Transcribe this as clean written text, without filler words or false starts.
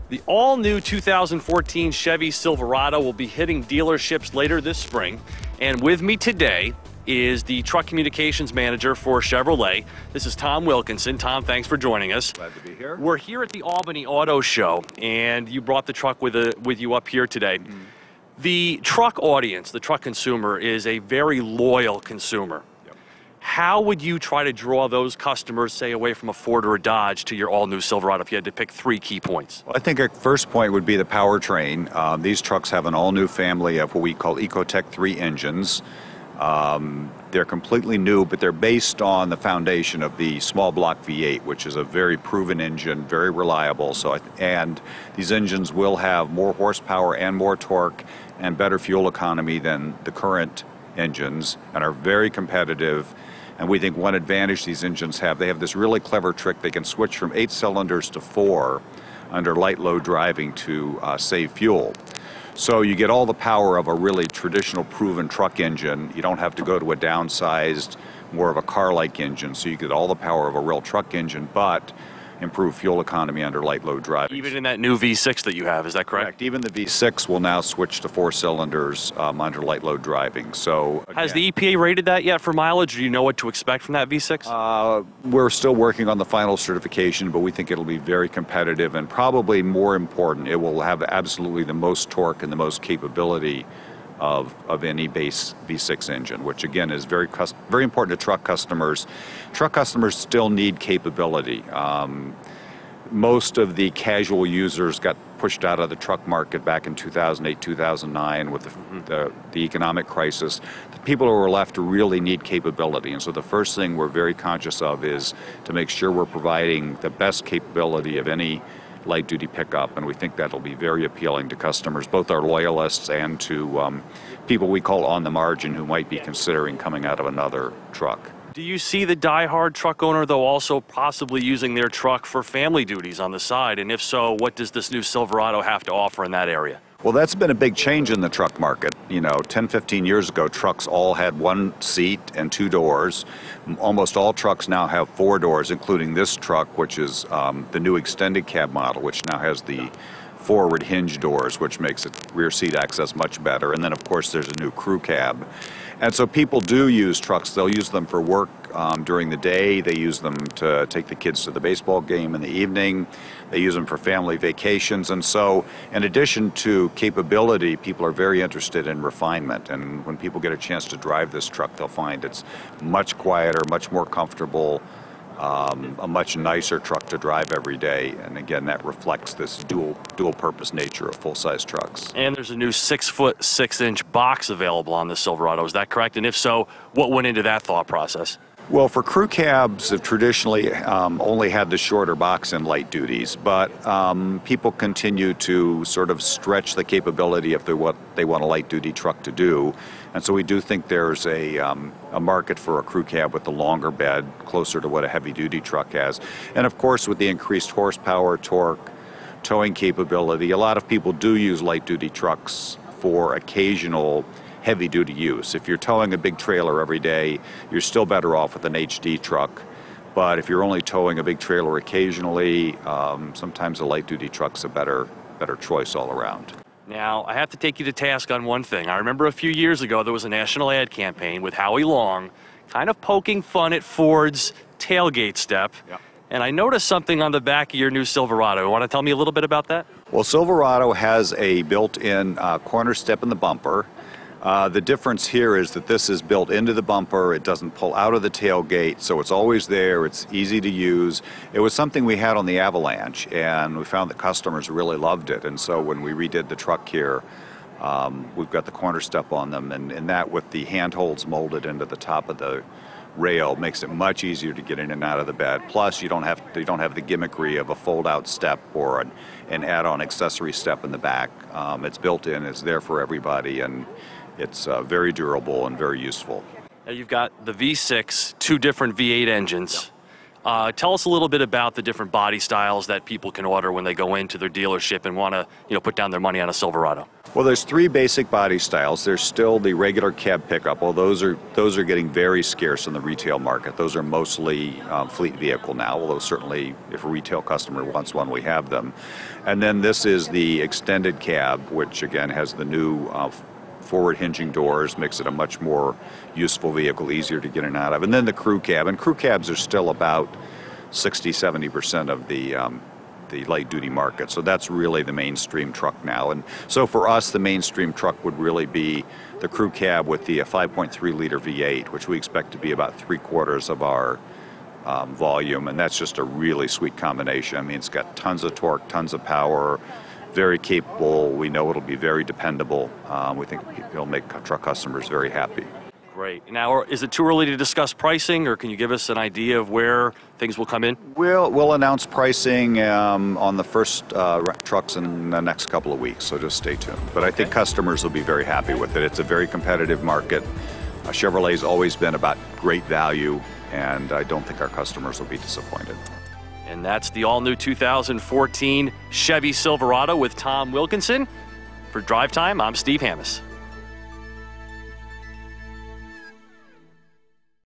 The all-new 2014 Chevy Silverado will be hitting dealerships later this spring. And with me today is the truck communications manager for Chevrolet. This is Tom Wilkinson. Tom, thanks for joining us. Glad to be here. We're here at the Albany Auto Show, and you brought the truck with you up here today. The truck audience, the truck consumer, is a very loyal consumer. How would you try to draw those customers, say, away from a Ford or a Dodge to your all-new Silverado if you had to pick 3 key points? Well, I think a first point would be the powertrain. These trucks have an all-new family of what we call Ecotec 3 engines. They're completely new, but they're based on the foundation of the small block V8, which is a very proven engine, very reliable. And these engines will have more horsepower and more torque and better fuel economy than the current engines, and are very competitive. And we think one advantage these engines have, they have this really clever trick. They can switch from 8 cylinders to 4 under light load driving to save fuel. So you get all the power of a really traditional proven truck engine. You don't have to go to a downsized, more of a car-like engine. So you get all the power of a real truck engine, but improve fuel economy under light load driving. Even in that new V6 that you have, is that correct? Even the V6 will now switch to 4 cylinders under light load driving. So again, has the EPA rated that yet for mileage? Do you know what to expect from that V6? We're still working on the final certification, but we think it'll be very competitive, and probably more important, it will have absolutely the most torque and the most capability of any base V6 engine, which again is very important to truck customers. Truck customers still need capability. Most of the casual users got pushed out of the truck market back in 2008, 2009 with the economic crisis. The people who are left really need capability, and so the first thing we're very conscious of is to make sure we're providing the best capability of any light-duty pickup, and we think that'll be very appealing to customers, both our loyalists and to people we call on the margin who might be considering coming out of another truck. Do you see the die-hard truck owner, though, also possibly using their truck for family duties on the side? And if so, what does this new Silverado have to offer in that area? Well, that's been a big change in the truck market. You know, 10, 15 years ago, trucks all had 1 seat and 2 doors. Almost all trucks now have 4 doors, including this truck, which is the new extended cab model, which now has the forward hinge doors, which makes it rear seat access much better. And then, of course, there's a new crew cab. And so people do use trucks. They'll use them for work during the day. They use them to take the kids to the baseball game in the evening. They use them for family vacations. And so in addition to capability, people are very interested in refinement. And when people get a chance to drive this truck, they'll find it's much quieter, much more comfortable, a much nicer truck to drive every day. And again, that reflects this dual purpose nature of full-size trucks. And there's a new 6-foot 6-inch box available on the Silverado, is that correct? And if so, what went into that thought process? Well, for crew cabs have traditionally only had the shorter box in light duties, but people continue to sort of stretch the capability of what they want a light duty truck to do. And so we do think there's a market for a crew cab with the longer bed, closer to what a heavy duty truck has. And of course, with the increased horsepower, torque, towing capability, a lot of people do use light duty trucks for occasional heavy-duty use. If you're towing a big trailer every day, you're still better off with an HD truck. But if you're only towing a big trailer occasionally, sometimes a light-duty truck's a better choice all around. Now, I have to take you to task on one thing. I remember a few years ago there was a national ad campaign with Howie Long kind of poking fun at Ford's tailgate step. Yep. And I noticed something on the back of your new Silverado. Want to tell me a little bit about that? Well, Silverado has a built-in corner step in the bumper. The difference here is that this is built into the bumper. It doesn't pull out of the tailgate, so it's always there. It's easy to use. It was something we had on the Avalanche, and we found that customers really loved it. And so when we redid the truck here, we've got the corner step on them, and that with the handholds molded into the top of the rail makes it much easier to get in and out of the bed. Plus, you don't have the gimmickry of a fold-out step or an add-on accessory step in the back. It's built in. It's there for everybody, and it's very durable and very useful. Now you've got the V6, 2 different V8 engines. Tell us a little bit about the different body styles that people can order when they go into their dealership and want to, put down their money on a Silverado. Well, there's three basic body styles. There's still the regular cab pickup. Well, those are getting very scarce in the retail market. Those are mostly fleet vehicle now, although certainly if a retail customer wants one, we have them. And then this is the extended cab, which again has the new forward hinging doors, makes it a much more useful vehicle, easier to get in and out of. And then the crew cab, and crew cabs are still about 60-70% of the light duty market. So that's really the mainstream truck now. And so for us, the mainstream truck would really be the crew cab with the 5.3 liter V8, which we expect to be about 3/4 of our volume. And that's just a really sweet combination. I mean, it's got tons of torque, tons of power, very capable. We know it'll be very dependable. We think it'll make truck customers very happy. Great. Now, is it too early to discuss pricing, or can you give us an idea of where things will come in? We'll announce pricing on the first trucks in the next couple of weeks, so just stay tuned. But I think customers will be very happy with it. It's a very competitive market. Chevrolet's always been about great value, and I don't think our customers will be disappointed. And that's the all-new 2014 Chevy Silverado with Tom Wilkinson. For Drive Time, I'm Steve Hammes.